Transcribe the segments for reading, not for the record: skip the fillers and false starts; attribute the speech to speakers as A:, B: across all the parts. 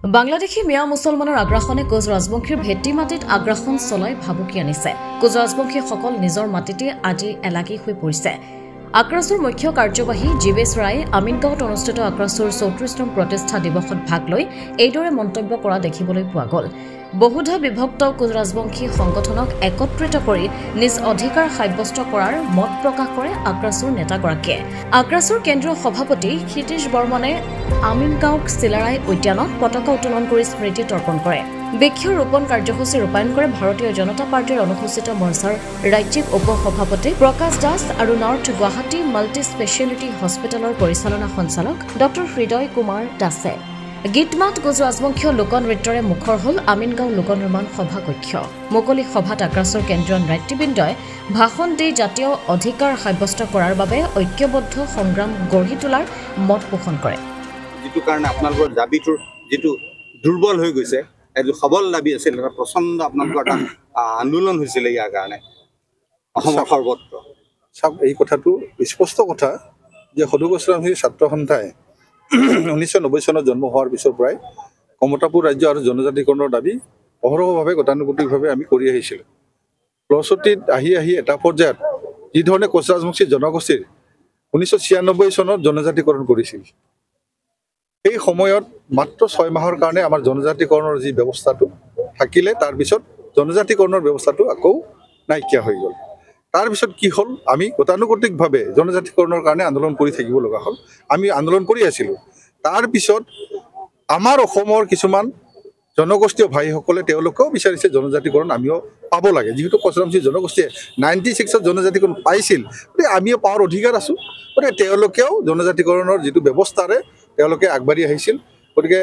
A: বাংলাদেশী মিয়া মুছলমানৰ আগ্ৰাসনে কোচ ৰাজবংশীৰ ভেটি মাটিত আগ্ৰাসন চলাই ভাবুকি আনিছে। কোচ ৰাজবংশীসকল নিজৰ মাটিতে আজি এলাগী হৈ পৰিছে। আক্ৰাছুৰ মুখ্য কাৰ্যবাহী জীৱেশ ৰায়ে আমিনগাঁৱত অনুষ্ঠিত আক্ৰাছুৰ ৩৪তম প্ৰতিষ্ঠা দিৱসত ভাগ লৈ এইদৰে মন্তব্য কৰা দেখিবলৈ পোৱা গ'ল। বহুধা বিভক্ত কোচ ৰাজবংশী সংগঠনক একত্ৰিত কৰি নিজ অধিকাৰ সাব্যস্ত কৰাৰ মত প্ৰকাশ কৰে আক্ৰাছুৰ নেতাগৰাকীয়ে। আক্ৰাছুৰ কেন্দ্ৰীয় সভাপতি ক্ষিতীশ বৰ্মনে আমিনগাঁৱক চিলাৰাই উদ্যানত পতাকা উত্তোলন কৰি স্মৃতি তৰ্পণ কৰে। বৃক্ষ ৰোপণ কাৰ্যসূচী ৰূপায়ণ কৰে ভাৰতীয় জনতা পাৰ্টীৰ অনুসূচিত মৰ্চাৰ ৰাজ্যিক উপ সভাপতি প্ৰকাশ দাস আৰু নৰ্থ গুৱাহাটী মাল্টি স্পেচিয়েলিটি হস্পিটেলৰ পৰিচালনা সঞ্চালক ডক্টৰ হৃদয় কুমাৰ দাসে। গীতমাত কোচ ৰাজবংশীয় লোকনৃত্যৰে মুখৰ হ'ল আমিনগাঁও লোক নিৰ্মাণ সভা কক্ষ। মুকলি সভাত আক্ৰাছুৰ কেন্দ্ৰীয় নেতৃবৃন্দই ভাষণ দি জাতীয় অধিকাৰ সাব্যস্ত কৰাৰ বাবে ঐক্যবদ্ধ সংগ্ৰাম গঢ়ি তোলাৰ মত পোষণ কৰে।
B: যিটো কাৰণে আপোনালোকৰ দাবীটোৰ যিটো দুৰ্বল হৈ গৈছে, এইটো সবল দাবী আছিল, এটা প্ৰচণ্ড আপোনালোকৰ এটা আন্দোলন হৈছিলে ইয়াৰ কাৰণে অসমৰ সৰ্বত্ৰ।
C: চাওক, এই কথাটো স্পষ্ট কথা যে সদৌ কোচ ৰাজবংশী ছাত্ৰ সন্থাই 1990 চনত জন্ম হোৱাৰ পিছৰ পৰাই কমতাপুৰ ৰাজ্য আৰু জনজাতিকৰণৰ দাবী অহৰহভাৱে গতানুগতিকভাৱে আমি কৰি আহিছিলোঁ। ফলশ্ৰুতিত আহি এটা পৰ্যায়ত যিধৰণে কোচ ৰাজবংশী জনগোষ্ঠীৰ 1996 চনত জনজাতিকৰণ কৰিছিল, সেই সময়ত মাত্ৰ 6 মাহৰ কাৰণে আমাৰ জনজাতিকৰণৰ যি ব্যৱস্থাটো থাকিলে, তাৰপিছত জনজাতিকৰণৰ ব্যৱস্থাটো আকৌ নাইকিয়া হৈ গ'ল। তাৰপিছত কি হ'ল, আমি গতানুগতিকভাৱে জনজাতিকৰণৰ কাৰণে আন্দোলন কৰি থাকিব লগা হ'ল। আমি আন্দোলন কৰি আছিলোঁ। তাৰপিছত আমাৰ অসমৰ কিছুমান জনগোষ্ঠীয় ভাইসকলে তেওঁলোকেও বিচাৰিছে জনজাতিকৰণ আমিও পাব লাগে। যিহেতু কোচ ৰাজবংশী জনগোষ্ঠীয়ে 96ত জনজাতিকৰণ পাইছিল, গতিকে আমিও পাৱাৰ অধিকাৰ আছোঁ। গতিকে তেওঁলোকেও জনজাতিকৰণৰ যিটো ব্যৱস্থাৰে তেওঁলোকে আগবাঢ়ি আহিছিল। গতিকে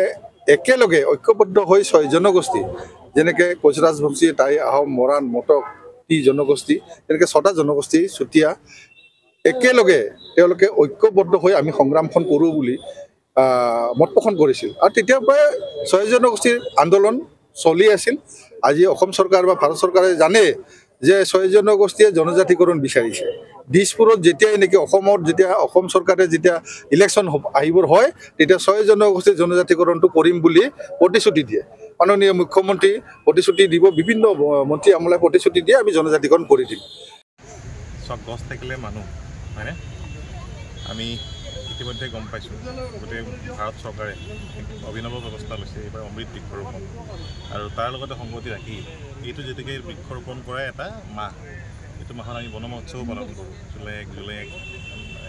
C: একেলগে ঐক্যবদ্ধ হৈ 6 জনগোষ্ঠী, যেনেকৈ কোচ ৰাজবংশী, টাই, আহোম, মৰাণ, মটক, জনগোষ্ঠী, তেনেকৈ 6টা জনগোষ্ঠী, চুতীয়া, একেলগে তেওঁলোকে ঐক্যবদ্ধ হৈ আমি সংগ্ৰামখন কৰোঁ বুলি মত পোষণ কৰিছিল। আৰু তেতিয়াৰ পৰাই 6 জনগোষ্ঠীৰ আন্দোলন চলি আছিল। আজি অসম চৰকাৰ বা ভাৰত চৰকাৰে জানে যে 6 জনগোষ্ঠীয়ে জনজাতিকৰণ বিচাৰিছে। দিছপুৰত যেতিয়াই নেকি অসম চৰকাৰে যেতিয়া ইলেকশ্যন আহিবৰ হয়, তেতিয়া 6 জনগোষ্ঠীৰ জনজাতিকৰণটো কৰিম বুলি প্ৰতিশ্ৰুতি দিয়ে। মাননীয় মুখ্যমন্ত্ৰী প্ৰতিশ্ৰুতি দিব, বিভিন্ন মন্ত্ৰী আমলাই প্ৰতিশ্ৰুতি দিয়ে, আমি জনজাতিকৰণ কৰি দিম।
D: চব গছ থাকিলে মানুহ, হয়নে? আমি ইতিমধ্যে গম পাইছোঁ গোটেই ভাৰত চৰকাৰে অভিনৱ ব্যৱস্থা লৈছে এইবাৰ অমৃত বৃক্ষৰোপণ, আৰু তাৰ লগতে সংগতি ৰাখি এইটো যেতিয়াকৈ বৃক্ষৰোপণ কৰা এটা মাহ, এইটো মাহত আমি বন মহোৎসৱো পালন কৰোঁ। জুলাই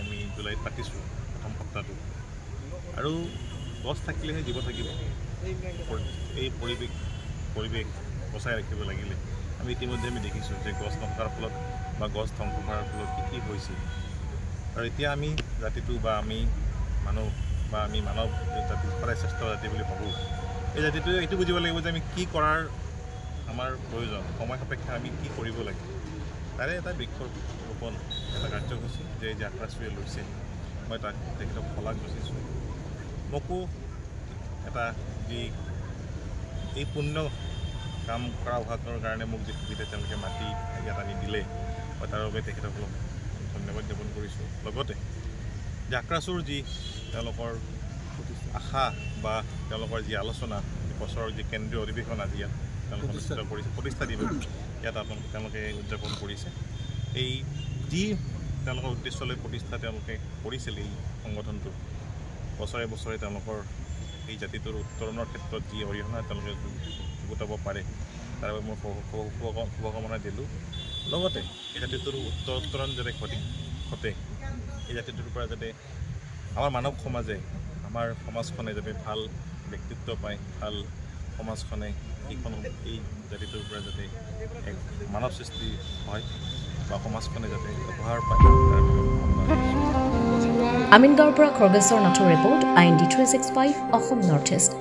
D: আমি জুলাইত পাতিছোঁ প্ৰথম সপ্তাহটো। আৰু গছ থাকিলেহে জীৱ থাকিব। এই পৰিৱেশ বচাই ৰাখিব লাগিলে আমি ইতিমধ্যে দেখিছোঁ যে গছ নথকাৰ ফলত বা গছ ধ্বংস কৰাৰ ফলত কি হৈছে। আৰু এতিয়া আমি জাতিটো বা আমি মানৱ জাতি সদায় শ্ৰেষ্ঠ জাতি বুলি ভাবোঁ। এই জাতিটোৱে এইটো বুজিব লাগিব যে আমি কি কৰাৰ আমাৰ প্ৰয়োজন, সময় সাপেক্ষে আমি কি কৰিব লাগে, তাৰে এটা বৃক্ষৰোপণ এটা কাৰ্যসূচী যে আক্ৰাছুৱে লৈছে। মই তাক তেখেতক শলাগ যাচিছোঁ। মোকো এটা যি এই পুণ্য কাম কৰা অভাৱৰ কাৰণে মোক যি সুবিধা তেওঁলোকে মাতি ইয়াত আনি দিলে, মই তাৰ বাবে তেখেতসকলক ধন্যবাদ জ্ঞাপন কৰিছোঁ। লগতে যে আক্ৰাছুৰ যি তেওঁলোকৰ আশা বা তেওঁলোকৰ যি আলোচনা, বছৰৰ যি কেন্দ্ৰীয় অধিৱেশন আজি ইয়াত তেওঁলোকে অনুষ্ঠিত কৰিছে, প্ৰতিষ্ঠা দিৱস ইয়াত তেওঁলোকে উদযাপন কৰিছে। এই যি তেওঁলোকৰ উদ্দেশ্য লৈ প্ৰতিষ্ঠা তেওঁলোকে কৰিছিল এই সংগঠনটো, বছৰে বছৰে তেওঁলোকৰ এই জাতিটোৰ উত্তৰণৰ ক্ষেত্ৰত যি অৰিহণা তেওঁলোকে গোটাব পাৰে, তাৰ বাবে মই শুভকামনা দিলোঁ। লগতে এই জাতিটোৰ উত্তৰণ যাতে ঘটে, এই জাতিটোৰ পৰা যাতে আমাৰ মানৱ সমাজে, আমাৰ সমাজখনে যাতে ভাল ব্যক্তিত্ব পায়, ভাল সমাজখনে এই জাতিটোৰ পৰা যাতে এক মানৱ সৃষ্টি হয় বা সমাজখনে যাতে উপহাৰ পায়।
A: আমিনগাঁৱৰ পৰা খৰ্গেশ্বৰ নাথৰ report, IND 365 Assam north east.